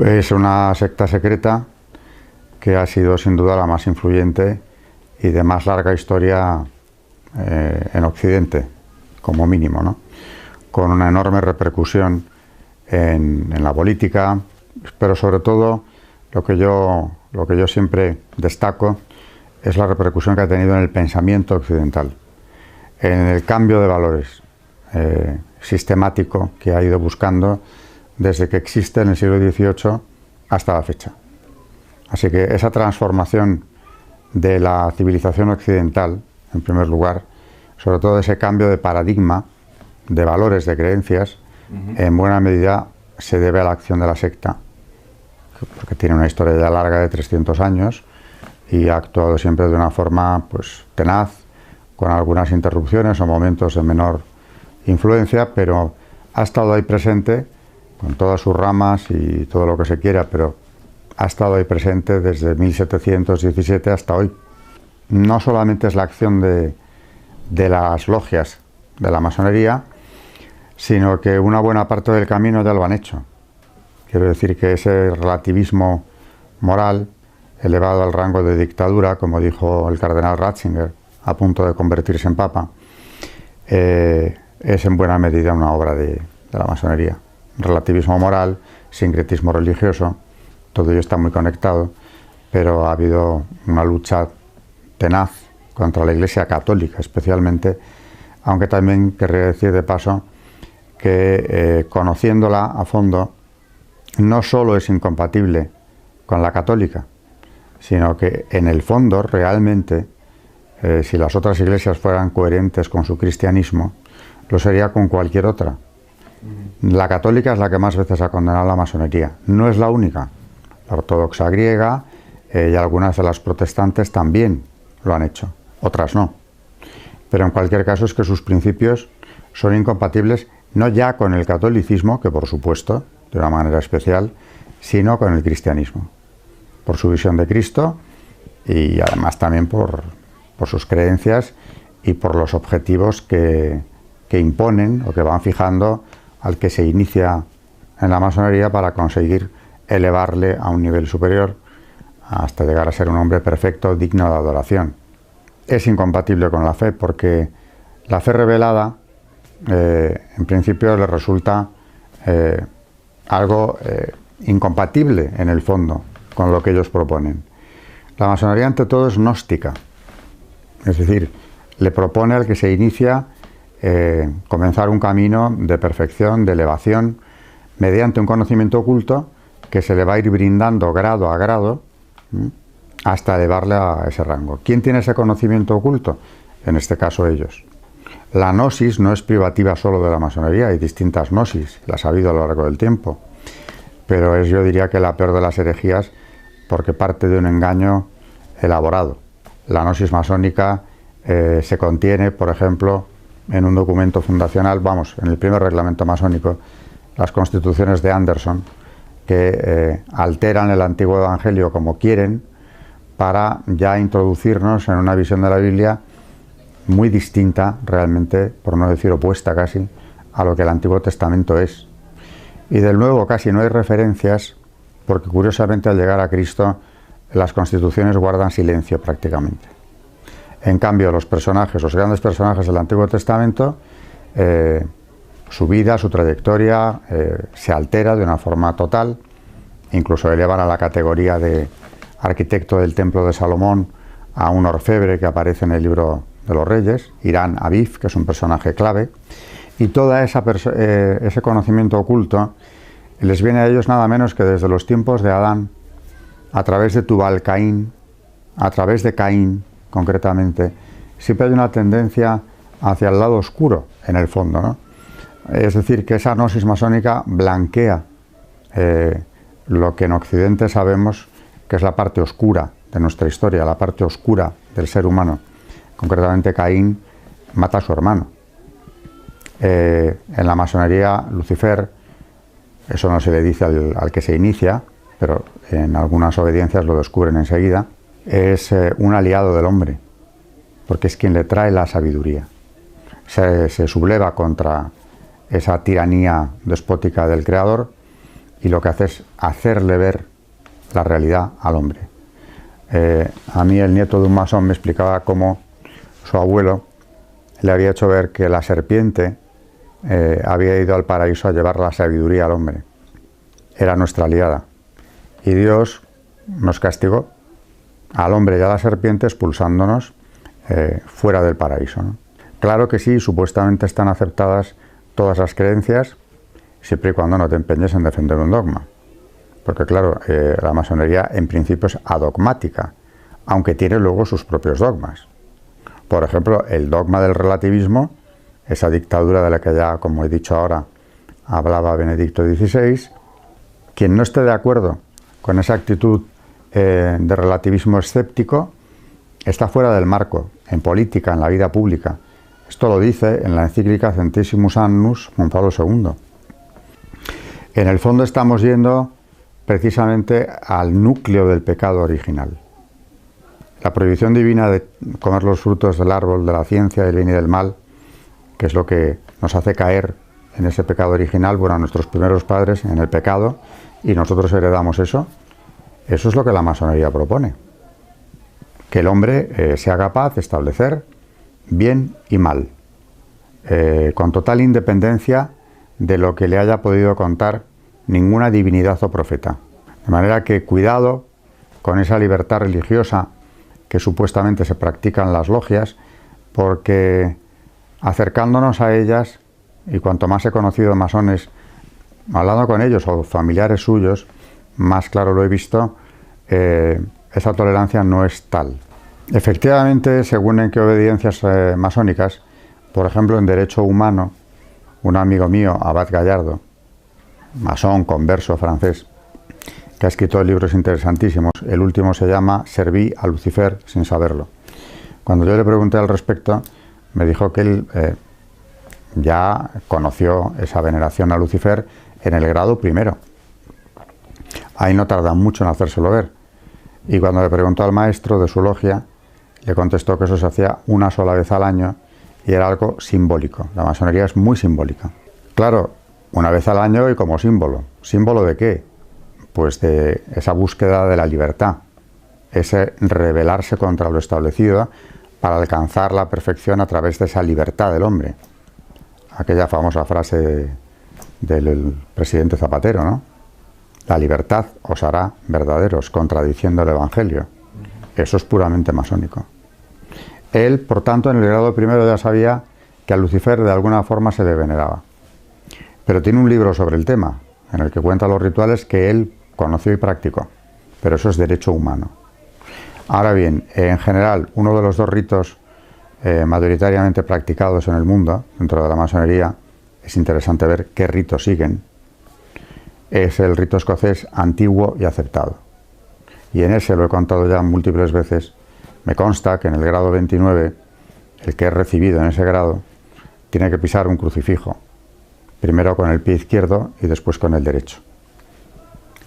Es una secta secreta que ha sido sin duda la más influyente y de más larga historia en Occidente, como mínimo, ¿no? Con una enorme repercusión en la política, pero sobre todo lo que yo siempre destaco es la repercusión que ha tenido en el pensamiento occidental, en el cambio de valores sistemático que ha ido buscando desde que existe en el siglo XVIII hasta la fecha. Así que esa transformación de la civilización occidental, en primer lugar, sobre todo ese cambio de paradigma, de valores, de creencias, en buena medida se debe a la acción de la secta, porque tiene una historia ya larga de 300 años y ha actuado siempre de una forma pues tenaz, con algunas interrupciones o momentos de menor influencia, pero ha estado ahí presente con todas sus ramas y todo lo que se quiera, pero ha estado ahí presente desde 1717 hasta hoy. No solamente es la acción de las logias de la masonería, sino que una buena parte del camino ya lo han hecho. Quiero decir que ese relativismo moral, elevado al rango de dictadura, como dijo el cardenal Ratzinger, a punto de convertirse en papa, es en buena medida una obra de la masonería. Relativismo moral, sincretismo religioso, todo ello está muy conectado, pero ha habido una lucha tenaz contra la Iglesia católica especialmente, aunque también querría decir de paso que conociéndola a fondo no solo es incompatible con la católica, sino que en el fondo realmente si las otras iglesias fueran coherentes con su cristianismo, lo sería con cualquier otra. La católica es la que más veces ha condenado la masonería, no es la única. La ortodoxa griega y algunas de las protestantes también lo han hecho, otras no. Pero en cualquier caso es que sus principios son incompatibles no ya con el catolicismo, que por supuesto, de una manera especial, sino con el cristianismo, por su visión de Cristo y además también por sus creencias y por los objetivos que imponen o que van fijando al que se inicia en la masonería para conseguir elevarle a un nivel superior hasta llegar a ser un hombre perfecto, digno de adoración. Es incompatible con la fe porque la fe revelada en principio le resulta algo incompatible en el fondo con lo que ellos proponen. La masonería ante todo es gnóstica, es decir, le propone al que se inicia comenzar un camino de perfección, de elevación, mediante un conocimiento oculto que se le va a ir brindando grado a grado hasta elevarle a ese rango. ¿Quién tiene ese conocimiento oculto? En este caso ellos. La gnosis no es privativa solo de la masonería, hay distintas gnosis, las ha habido a lo largo del tiempo, pero es, yo diría, que la peor de las herejías porque parte de un engaño elaborado. La gnosis masónica se contiene, por ejemplo, en un documento fundacional, en el primer reglamento masónico, las constituciones de Anderson, que alteran el antiguo evangelio como quieren para ya introducirnos en una visión de la Biblia muy distinta, realmente, por no decir opuesta casi, a lo que el Antiguo Testamento es. Y del Nuevo casi no hay referencias, porque curiosamente al llegar a Cristo las constituciones guardan silencio prácticamente. En cambio, los grandes personajes del Antiguo Testamento, su vida, su trayectoria se altera de una forma total, incluso elevan a la categoría de arquitecto del Templo de Salomón a un orfebre que aparece en el libro de los Reyes, Irán Aviv, que es un personaje clave, y todo ese conocimiento oculto les viene a ellos nada menos que desde los tiempos de Adán, a través de Tubal Caín, a través de Caín concretamente. Siempre hay una tendencia hacia el lado oscuro en el fondo, ¿no? Es decir, que esa gnosis masónica blanquea lo que en Occidente sabemos que es la parte oscura de nuestra historia, la parte oscura del ser humano. Concretamente, Caín mata a su hermano. En la masonería, Lucifer, eso no se le dice al que se inicia, pero en algunas obediencias lo descubren enseguida, es un aliado del hombre, porque es quien le trae la sabiduría. Se subleva contra esa tiranía despótica del Creador y lo que hace es hacerle ver la realidad al hombre. A mí el nieto de un masón me explicaba cómo su abuelo le había hecho ver que la serpiente había ido al paraíso a llevar la sabiduría al hombre. Era nuestra aliada. Y Dios nos castigó al hombre y a la serpiente expulsándonos fuera del paraíso, ¿no? Claro que sí, supuestamente están aceptadas todas las creencias, siempre y cuando no te empeñes en defender un dogma. Porque claro, la masonería en principio es adogmática, aunque tiene luego sus propios dogmas. Por ejemplo, el dogma del relativismo, esa dictadura de la que ya, como he dicho ahora, hablaba Benedicto XVI, quien no esté de acuerdo con esa actitud de relativismo escéptico, está fuera del marco, en política, en la vida pública. Esto lo dice en la encíclica Centesimus Annus Juan Pablo II. En el fondo estamos yendo precisamente al núcleo del pecado original. La prohibición divina de comer los frutos del árbol de la ciencia del bien y del mal, que es lo que nos hace caer en ese pecado original, bueno, a nuestros primeros padres en el pecado, y nosotros heredamos eso. Eso es lo que la masonería propone. Que el hombre sea capaz de establecer bien y mal, con total independencia de lo que le haya podido contar ninguna divinidad o profeta. De manera que cuidado con esa libertad religiosa que supuestamente se practica en las logias, porque acercándonos a ellas, y cuanto más he conocido masones, hablando con ellos o familiares suyos, más claro lo he visto, esa tolerancia no es tal. Efectivamente, según en qué obediencias masónicas, por ejemplo, en derecho humano, un amigo mío, Abad Gallardo, masón, converso francés, que ha escrito libros interesantísimos, el último se llama Serví a Lucifer sin saberlo. Cuando yo le pregunté al respecto, me dijo que él ya conoció esa veneración a Lucifer en el grado primero. Ahí no tarda mucho en hacérselo ver. Y cuando le preguntó al maestro de su logia, le contestó que eso se hacía una sola vez al año y era algo simbólico. La masonería es muy simbólica. Claro, una vez al año y como símbolo. ¿Símbolo de qué? Pues de esa búsqueda de la libertad, ese rebelarse contra lo establecido para alcanzar la perfección a través de esa libertad del hombre. Aquella famosa frase del presidente Zapatero, ¿no? La libertad os hará verdaderos, contradiciendo el Evangelio. Eso es puramente masónico. Él, por tanto, en el grado primero ya sabía que a Lucifer de alguna forma se le veneraba. Pero tiene un libro sobre el tema, en el que cuenta los rituales que él conoció y practicó. Pero eso es derecho humano. Ahora bien, en general, uno de los dos ritos mayoritariamente practicados en el mundo, dentro de la masonería, es interesante ver qué ritos siguen, es el rito escocés antiguo y aceptado. Y en ese, lo he contado ya múltiples veces, me consta que en el grado 29, el que es recibido en ese grado, tiene que pisar un crucifijo, primero con el pie izquierdo y después con el derecho.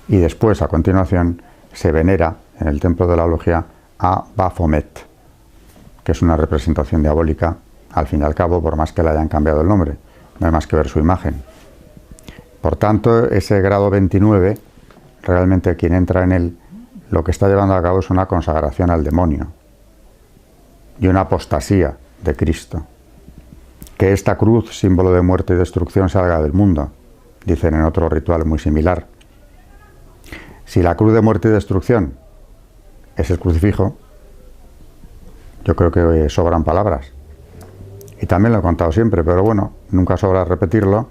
Y después, a continuación, se venera en el templo de la logia a Baphomet, que es una representación diabólica, al fin y al cabo, por más que le hayan cambiado el nombre, no hay más que ver su imagen. Por tanto, ese grado 29, realmente quien entra en él, lo que está llevando a cabo es una consagración al demonio y una apostasía de Cristo. Que esta cruz, símbolo de muerte y destrucción, salga del mundo, dicen en otro ritual muy similar. Si la cruz de muerte y destrucción es el crucifijo, yo creo que sobran palabras. Y también lo he contado siempre, pero bueno, nunca sobra repetirlo.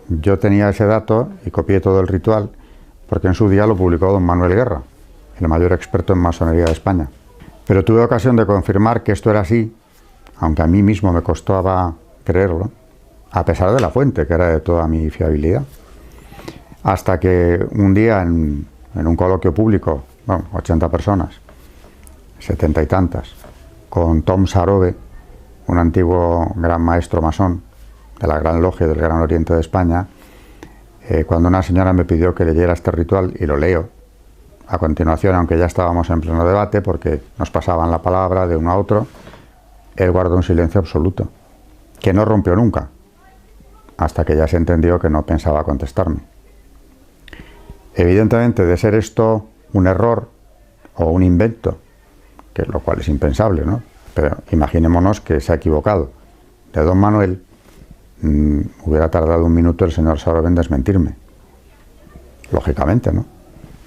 Yo tenía ese dato y copié todo el ritual porque en su día lo publicó don Manuel Guerra, el mayor experto en masonería de España. Pero tuve ocasión de confirmar que esto era así, aunque a mí mismo me costaba creerlo, a pesar de la fuente, que era de toda mi fiabilidad. Hasta que un día en un coloquio público, bueno, 80 personas, 70 y tantas, con Tom Sarobe, un antiguo gran maestro masón de la Gran Logia del Gran Oriente de España, cuando una señora me pidió que leyera este ritual, y lo leo a continuación, aunque ya estábamos en pleno debate, porque nos pasaban la palabra de uno a otro, él guardó un silencio absoluto, que no rompió nunca, hasta que ya se entendió que no pensaba contestarme. Evidentemente, de ser esto un error o un invento, que lo cual es impensable, ¿no? Pero imaginémonos que se ha equivocado, de don Manuel, hubiera tardado un minuto el señor Sauer en desmentirme. Lógicamente, ¿no?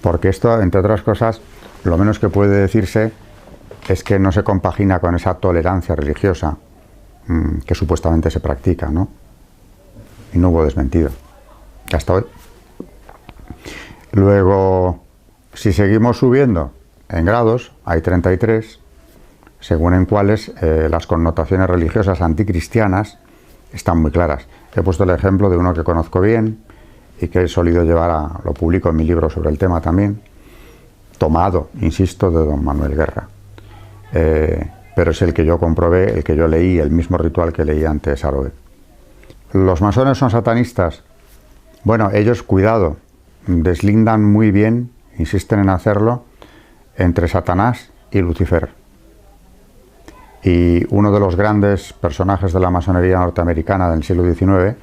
Porque esto, entre otras cosas, lo menos que puede decirse es que no se compagina con esa tolerancia religiosa que supuestamente se practica, ¿no? Y no hubo desmentido. Hasta hoy. Luego, si seguimos subiendo en grados, hay 33, según en cuales las connotaciones religiosas anticristianas están muy claras. He puesto el ejemplo de uno que conozco bien y que he solido llevar lo publico en mi libro sobre el tema también, tomado, insisto, de don Manuel Guerra. Pero es el que yo comprobé, el que yo leí, el mismo ritual que leí antes Aroe. ¿Los masones son satanistas? Bueno, ellos, cuidado, deslindan muy bien, insisten en hacerlo, entre Satanás y Lucifer. Y uno de los grandes personajes de la masonería norteamericana del siglo XIX,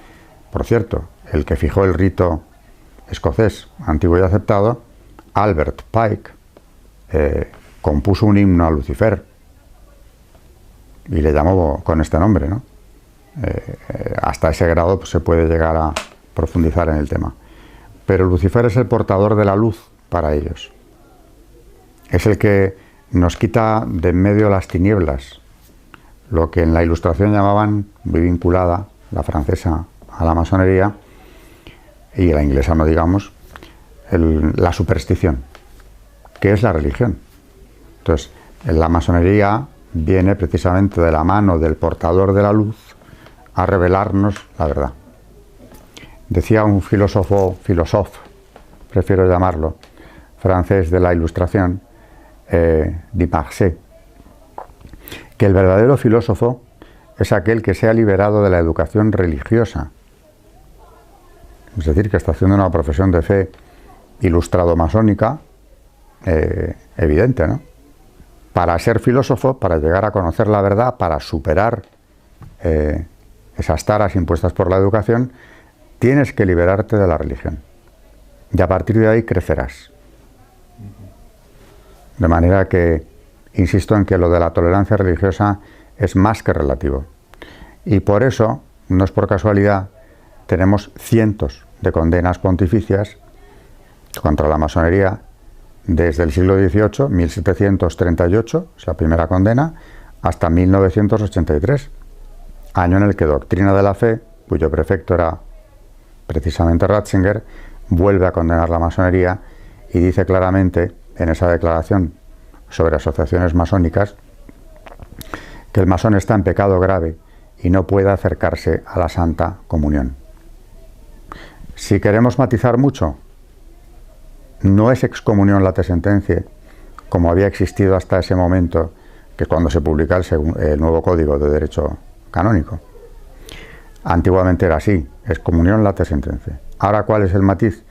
por cierto, el que fijó el rito escocés antiguo y aceptado, Albert Pike, compuso un himno a Lucifer y le llamó con este nombre, ¿no? Hasta ese grado pues, se puede llegar a profundizar en el tema. Pero Lucifer es el portador de la luz para ellos. Es el que nos quita de en medio las tinieblas, lo que en la Ilustración llamaban, muy vinculada, la francesa a la masonería, y la inglesa no digamos, la superstición, que es la religión. Entonces, la masonería viene precisamente de la mano del portador de la luz a revelarnos la verdad. Decía un filósofo, prefiero llamarlo, francés de la Ilustración, Dumarsais, que el verdadero filósofo es aquel que se ha liberado de la educación religiosa. Es decir, que está haciendo una profesión de fe ilustrado-masónica evidente, ¿no? Para ser filósofo, para llegar a conocer la verdad, para superar esas taras impuestas por la educación, tienes que liberarte de la religión. Y a partir de ahí crecerás. De manera que, insisto en que lo de la tolerancia religiosa es más que relativo. Y por eso, no es por casualidad, tenemos cientos de condenas pontificias contra la masonería desde el siglo XVIII, 1738, es la primera condena, hasta 1983, año en el que Doctrina de la Fe, cuyo prefecto era precisamente Ratzinger, vuelve a condenar la masonería y dice claramente en esa declaración sobre asociaciones masónicas que el masón está en pecado grave y no puede acercarse a la Santa Comunión. Si queremos matizar mucho, no es excomunión late sentencia, como había existido hasta ese momento, que es cuando se publica el nuevo Código de Derecho Canónico. Antiguamente era así, excomunión late sentencia. Ahora, ¿cuál es el matiz?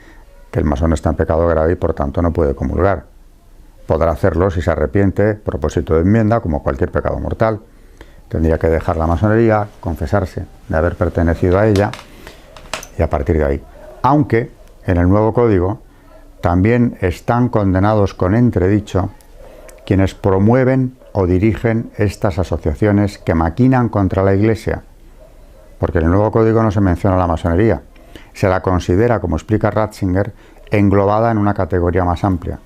Que el masón está en pecado grave y por tanto no puede comulgar. Podrá hacerlo si se arrepiente, propósito de enmienda, como cualquier pecado mortal. Tendría que dejar la masonería, confesarse de haber pertenecido a ella y a partir de ahí. Aunque en el nuevo código también están condenados con entredicho quienes promueven o dirigen estas asociaciones que maquinan contra la Iglesia, porque en el nuevo código no se menciona la masonería, se la considera, como explica Ratzinger, englobada en una categoría más amplia,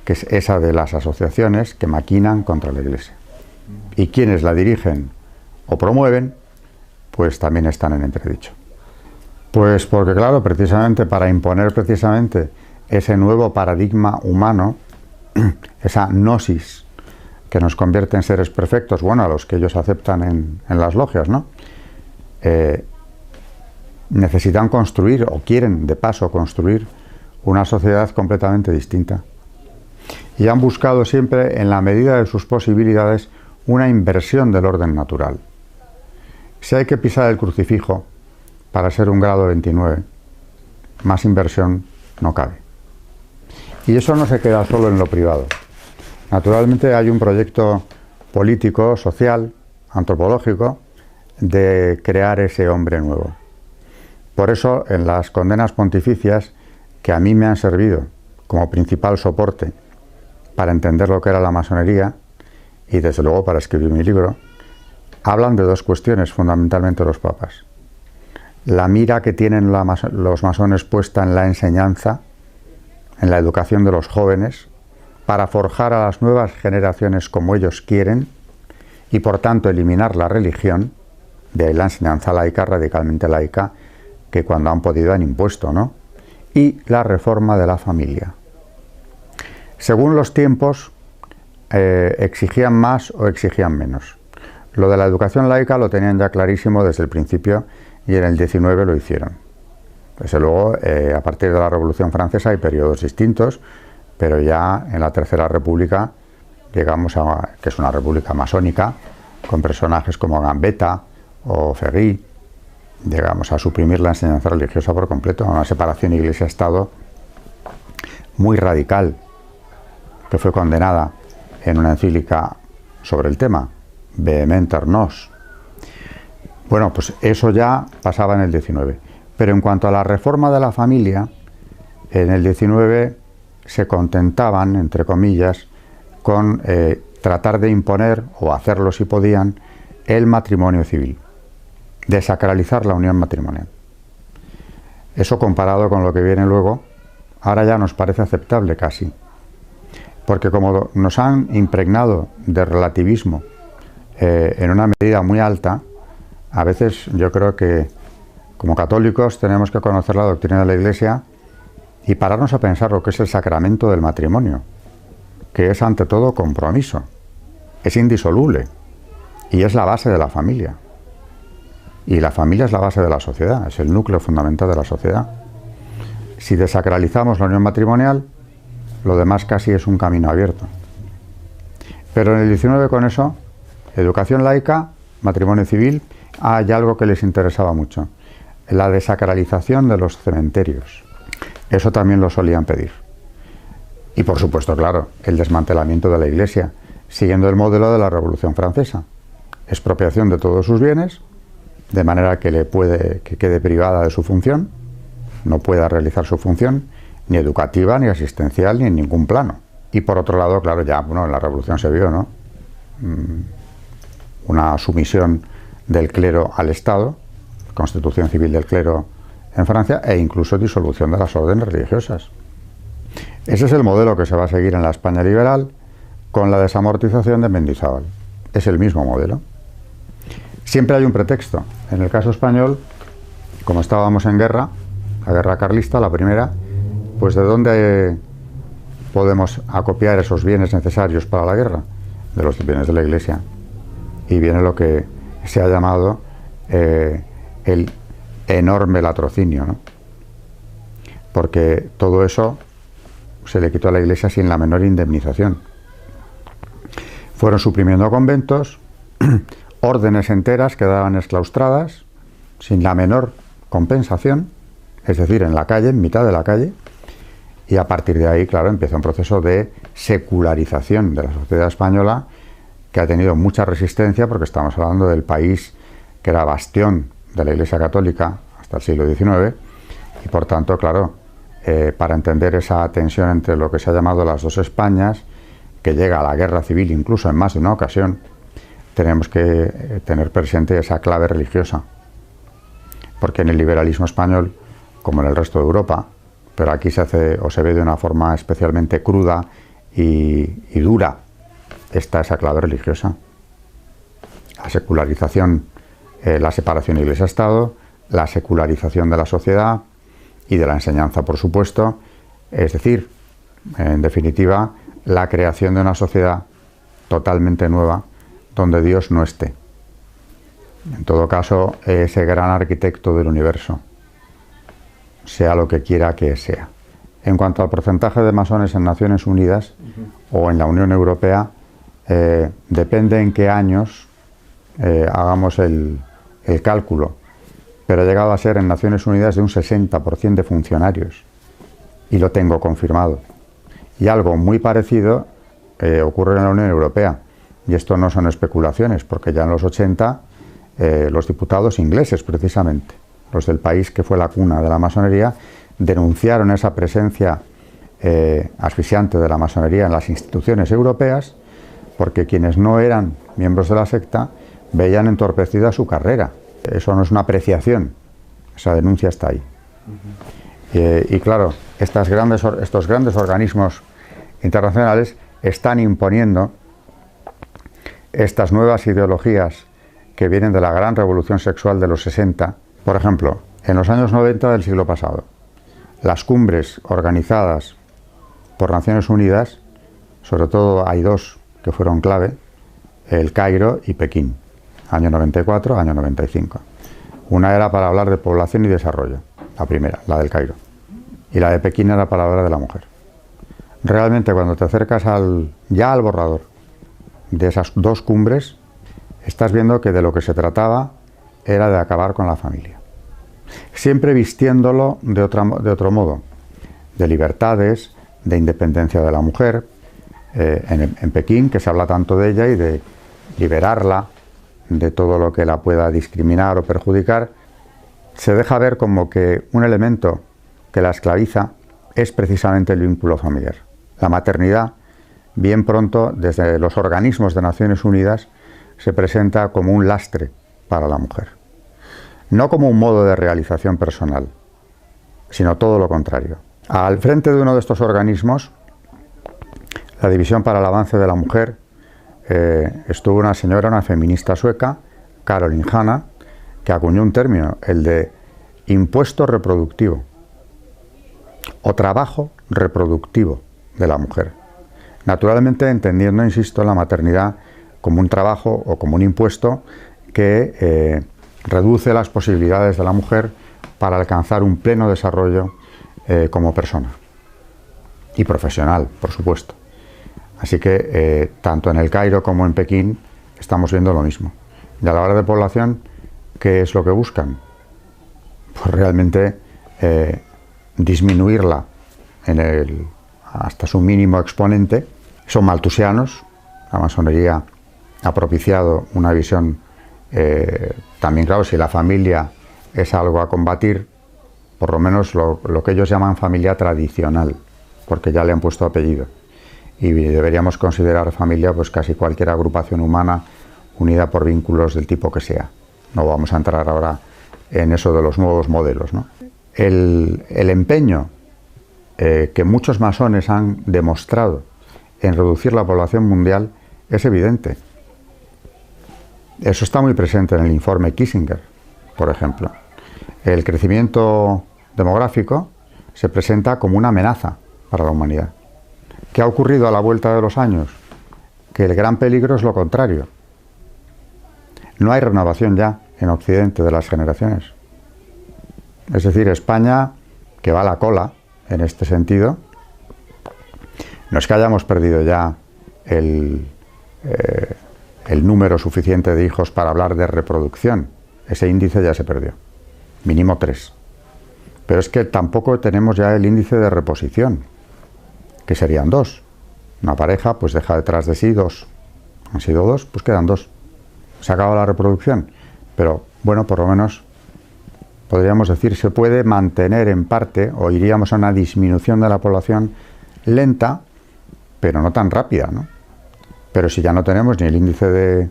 que es esa de las asociaciones que maquinan contra la Iglesia. Y quienes la dirigen o promueven, pues también están en entredicho. Pues porque, claro, precisamente para imponer precisamente ese nuevo paradigma humano, esa gnosis que nos convierte en seres perfectos, bueno, a los que ellos aceptan en las logias, ¿no? Necesitan construir, o quieren de paso construir, una sociedad completamente distinta. Y han buscado siempre, en la medida de sus posibilidades, una inversión del orden natural. Si hay que pisar el crucifijo para ser un grado 29, más inversión no cabe. Y eso no se queda solo en lo privado. Naturalmente hay un proyecto político, social, antropológico, de crear ese hombre nuevo. Por eso, en las condenas pontificias que a mí me han servido como principal soporte para entender lo que era la masonería y desde luego para escribir mi libro, hablan de dos cuestiones fundamentalmente los papas. La mira que tienen los masones puesta en la enseñanza, en la educación de los jóvenes, para forjar a las nuevas generaciones como ellos quieren y por tanto eliminar la religión, de la enseñanza laica, radicalmente laica, que cuando han podido han impuesto, ¿no? Y la reforma de la familia. Según los tiempos, exigían más o exigían menos. Lo de la educación laica lo tenían ya clarísimo desde el principio y en el 19 lo hicieron. Desde luego, a partir de la Revolución Francesa hay periodos distintos, pero ya en la Tercera República llegamos a que es una república masónica, con personajes como Gambetta o Ferry, llegamos a suprimir la enseñanza religiosa por completo, a una separación Iglesia-Estado muy radical, que fue condenada en una encíclica sobre el tema, Vehementer Nos. Bueno, pues eso ya pasaba en el 19. Pero en cuanto a la reforma de la familia, en el 19 se contentaban, entre comillas, con tratar de imponer, o hacerlo si podían, el matrimonio civil, desacralizar la unión matrimonial. Eso comparado con lo que viene luego, ahora ya nos parece aceptable casi, porque como nos han impregnado de relativismo en una medida muy alta, a veces yo creo que como católicos tenemos que conocer la doctrina de la Iglesia y pararnos a pensar lo que es el sacramento del matrimonio, que es ante todo compromiso, es indisoluble y es la base de la familia. Y la familia es la base de la sociedad, es el núcleo fundamental de la sociedad. Si desacralizamos la unión matrimonial, lo demás casi es un camino abierto. Pero en el 19 con eso, educación laica, matrimonio civil, hay algo que les interesaba mucho, la desacralización de los cementerios. Eso también lo solían pedir. Y por supuesto, claro, el desmantelamiento de la Iglesia, siguiendo el modelo de la Revolución Francesa. Expropiación de todos sus bienes, de manera que quede privada de su función, no pueda realizar su función, ni educativa, ni asistencial, ni en ningún plano. Y por otro lado, claro, ya en la Revolución se vio, ¿no? Una sumisión del clero al Estado, constitución civil del clero en Francia, e incluso disolución de las órdenes religiosas. Ese es el modelo que se va a seguir en la España liberal, con la desamortización de Mendizábal. Es el mismo modelo. Siempre hay un pretexto. En el caso español, como estábamos en guerra, la guerra carlista, la primera, pues ¿de dónde podemos acopiar esos bienes necesarios para la guerra? De los bienes de la Iglesia. Y viene lo que se ha llamado el enorme latrocinio, ¿no? Porque todo eso se le quitó a la Iglesia sin la menor indemnización. Fueron suprimiendo conventos, órdenes enteras quedaban exclaustradas, sin la menor compensación, es decir, en la calle, en mitad de la calle, y a partir de ahí, claro, empieza un proceso de secularización de la sociedad española que ha tenido mucha resistencia, porque estamos hablando del país que era bastión de la Iglesia Católica hasta el siglo XIX, y por tanto, claro, para entender esa tensión entre lo que se ha llamado las dos Españas, que llega a la guerra civil incluso en más de una ocasión, tenemos que tener presente esa clave religiosa, porque en el liberalismo español, como en el resto de Europa, pero aquí se hace o se ve de una forma especialmente cruda y dura, está esa clave religiosa. La secularización, la separación Iglesia-Estado, la secularización de la sociedad y de la enseñanza, por supuesto, es decir, en definitiva, la creación de una sociedad totalmente nueva donde Dios no esté. En todo caso, ese gran arquitecto del universo, sea lo que quiera que sea. En cuanto al porcentaje de masones en Naciones Unidas o en la Unión Europea, depende en qué años hagamos el cálculo, pero ha llegado a ser en Naciones Unidas de un 60% de funcionarios, y lo tengo confirmado. Y algo muy parecido ocurre en la Unión Europea, y esto no son especulaciones, porque ya en los 80 los diputados ingleses, precisamente, los del país que fue la cuna de la masonería, denunciaron esa presencia asfixiante de la masonería en las instituciones europeas, porque quienes no eran miembros de la secta veían entorpecida su carrera. Eso no es una apreciación, esa denuncia está ahí. Y claro, estos grandes organismos internacionales están imponiendo estas nuevas ideologías que vienen de la gran revolución sexual de los 60. Por ejemplo, en los años 90 del siglo pasado, las cumbres organizadas por Naciones Unidas, sobre todo hay dos que fueron clave, el Cairo y Pekín, año 94, año 95. Una era para hablar de población y desarrollo, la primera, la del Cairo, y la de Pekín era para hablar de la mujer. Realmente cuando te acercas ya al borrador de esas dos cumbres, estás viendo que de lo que se trataba era de acabar con la familia. Siempre vistiéndolo de otro modo, de libertades, de independencia de la mujer, en Pekín, que se habla tanto de ella y de liberarla de todo lo que la pueda discriminar o perjudicar, se deja ver como que un elemento que la esclaviza es precisamente el vínculo familiar. La maternidad, bien pronto, desde los organismos de Naciones Unidas, se presenta como un lastre para la mujer. No como un modo de realización personal, sino todo lo contrario. Al frente de uno de estos organismos, la División para el Avance de la Mujer, estuvo una señora, una feminista sueca, Caroline Hanna, que acuñó un término, el de impuesto reproductivo o trabajo reproductivo de la mujer. Naturalmente entendiendo, insisto, la maternidad como un trabajo o como un impuesto que reduce las posibilidades de la mujer para alcanzar un pleno desarrollo como persona y profesional, por supuesto. Así que tanto en el Cairo como en Pekín estamos viendo lo mismo. Y a la hora de población, ¿qué es lo que buscan? Pues realmente disminuirla hasta su mínimo exponente. Son maltusianos. La masonería ha propiciado una visión también, claro, si la familia es algo a combatir, por lo menos lo que ellos llaman familia tradicional, porque ya le han puesto apellido. Y deberíamos considerar familia pues casi cualquier agrupación humana unida por vínculos del tipo que sea. No vamos a entrar ahora en eso de los nuevos modelos, ¿no? El empeño que muchos masones han demostrado en reducir la población mundial es evidente. Eso está muy presente en el informe Kissinger, por ejemplo. El crecimiento demográfico se presenta como una amenaza para la humanidad. ¿Qué ha ocurrido a la vuelta de los años? Que el gran peligro es lo contrario. No hay renovación ya en Occidente de las generaciones. Es decir, España, que va a la cola en este sentido, no es que hayamos perdido ya el número suficiente de hijos para hablar de reproducción. Ese índice ya se perdió. Mínimo 3. Pero es que tampoco tenemos ya el índice de reposición, que serían 2. Una pareja pues deja detrás de sí 2. Han sido 2, pues quedan 2. Se acaba la reproducción. Pero bueno, por lo menos podríamos decir se puede mantener en parte, o iríamos a una disminución de la población lenta, pero no tan rápida, ¿no? Pero si ya no tenemos ni el índice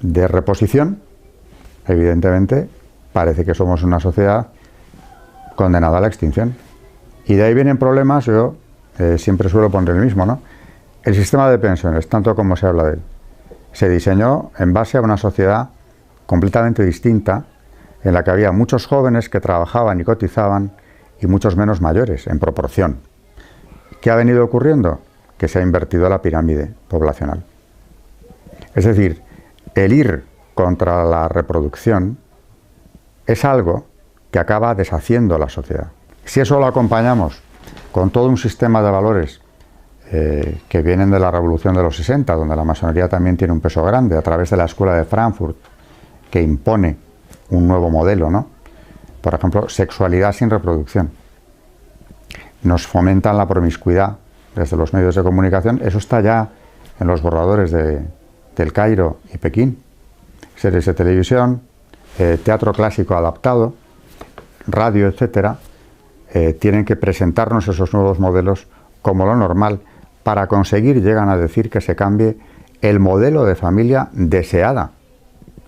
de reposición, evidentemente parece que somos una sociedad condenada a la extinción. Y de ahí vienen problemas, yo siempre suelo poner el mismo, ¿no? El sistema de pensiones, tanto como se habla de él, se diseñó en base a una sociedad completamente distinta, en la que había muchos jóvenes que trabajaban y cotizaban y muchos menos mayores, en proporción. ¿Qué ha venido ocurriendo? Que se ha invertido la pirámide poblacional. Es decir, el ir contra la reproducción es algo que acaba deshaciendo la sociedad. Si eso lo acompañamos con todo un sistema de valores que vienen de la Revolución de los 60, donde la masonería también tiene un peso grande, a través de la Escuela de Frankfurt, que impone un nuevo modelo, ¿no? Por ejemplo, sexualidad sin reproducción. Nos fomentan la promiscuidad desde los medios de comunicación. Eso está ya en los borradores del Cairo y Pekín. Series de televisión, teatro clásico adaptado, radio, etcétera, tienen que presentarnos esos nuevos modelos como lo normal para conseguir, llegan a decir, que se cambie el modelo de familia deseada.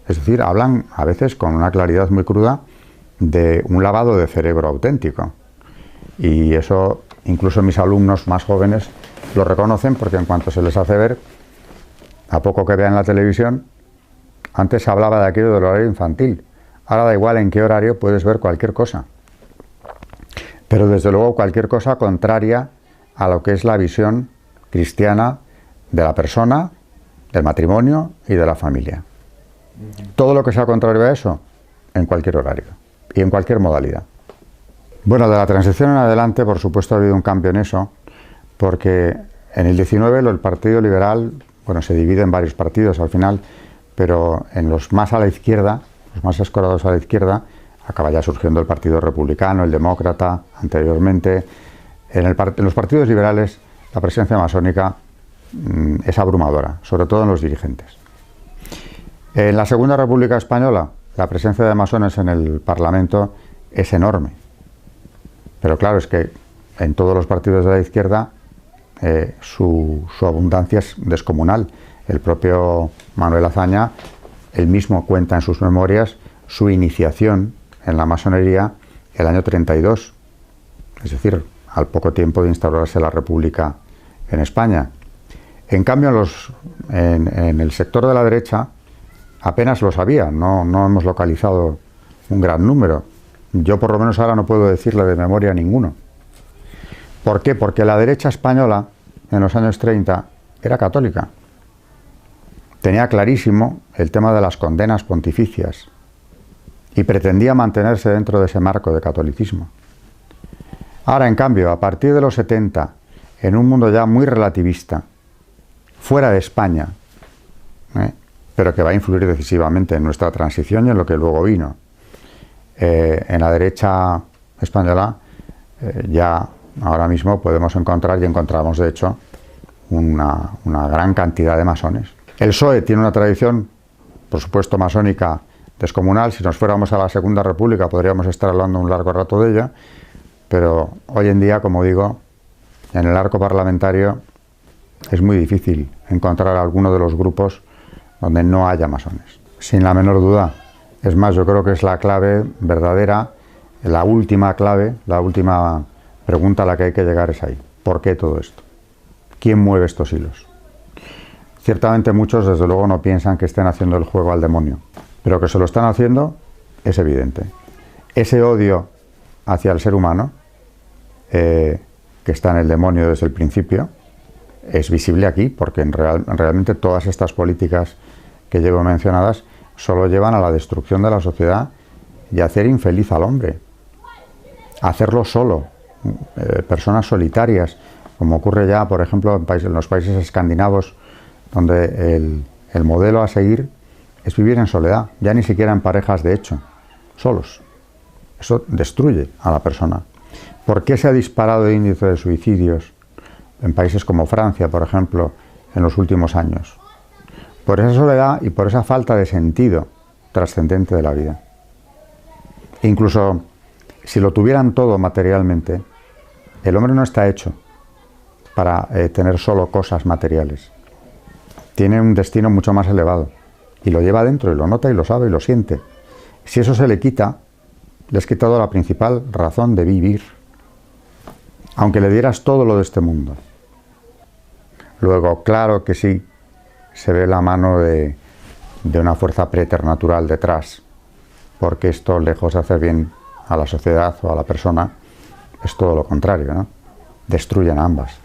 Es decir, hablan a veces con una claridad muy cruda de un lavado de cerebro auténtico. Y eso incluso mis alumnos más jóvenes lo reconocen, porque en cuanto se les hace ver, a poco que vean la televisión, antes se hablaba de aquello del horario infantil, ahora da igual en qué horario puedes ver cualquier cosa. Pero desde luego cualquier cosa contraria a lo que es la visión cristiana de la persona, del matrimonio y de la familia. Todo lo que sea contrario a eso, en cualquier horario y en cualquier modalidad. Bueno, de la transición en adelante, por supuesto, ha habido un cambio en eso, porque en el 19 el Partido Liberal, bueno, se divide en varios partidos al final, pero en los más a la izquierda, los más escorados a la izquierda, acaba ya surgiendo el Partido Republicano, el Demócrata, anteriormente. En los partidos liberales la presencia masónica es abrumadora, sobre todo en los dirigentes. En la Segunda República Española, la presencia de masones en el Parlamento es enorme. Pero claro, es que en todos los partidos de la izquierda su abundancia es descomunal. El propio Manuel Azaña, él mismo cuenta en sus memorias su iniciación en la masonería el año 32, es decir, al poco tiempo de instaurarse la República en España. En cambio, en el sector de la derecha apenas lo sabía, no hemos localizado un gran número. Yo por lo menos ahora no puedo decirle de memoria ninguno. ¿Por qué? Porque la derecha española en los años 30 era católica. Tenía clarísimo el tema de las condenas pontificias y pretendía mantenerse dentro de ese marco de catolicismo. Ahora, en cambio, a partir de los 70, en un mundo ya muy relativista, fuera de España, pero que va a influir decisivamente en nuestra transición y en lo que luego vino, en la derecha española ya ahora mismo podemos encontrar, y encontramos de hecho, una gran cantidad de masones. El PSOE tiene una tradición, por supuesto, masónica descomunal. Si nos fuéramos a la Segunda República podríamos estar hablando un largo rato de ella, pero hoy en día, como digo, en el arco parlamentario es muy difícil encontrar alguno de los grupos donde no haya masones, sin la menor duda. Es más, yo creo que es la clave verdadera, la última clave, la última pregunta a la que hay que llegar es ahí. ¿Por qué todo esto? ¿Quién mueve estos hilos? Ciertamente muchos, desde luego, no piensan que estén haciendo el juego al demonio, pero que se lo están haciendo es evidente. Ese odio hacia el ser humano, que está en el demonio desde el principio, es visible aquí, porque realmente todas estas políticas que llevo mencionadas solo llevan a la destrucción de la sociedad y a hacer infeliz al hombre, a hacerlo solo, personas solitarias, como ocurre ya, por ejemplo, en los países escandinavos, donde el modelo a seguir es vivir en soledad, ya ni siquiera en parejas de hecho, solos. Eso destruye a la persona. ¿Por qué se ha disparado el índice de suicidios en países como Francia, por ejemplo, en los últimos años? Por esa soledad y por esa falta de sentido trascendente de la vida. Incluso si lo tuvieran todo materialmente, el hombre no está hecho para tener solo cosas materiales. Tiene un destino mucho más elevado y lo lleva dentro y lo nota y lo sabe y lo siente. Si eso se le quita, le has quitado la principal razón de vivir, aunque le dieras todo lo de este mundo. Luego, claro que sí, se ve la mano de una fuerza preternatural detrás, porque esto, lejos de hacer bien a la sociedad o a la persona, es todo lo contrario, ¿no? Destruyen a ambas.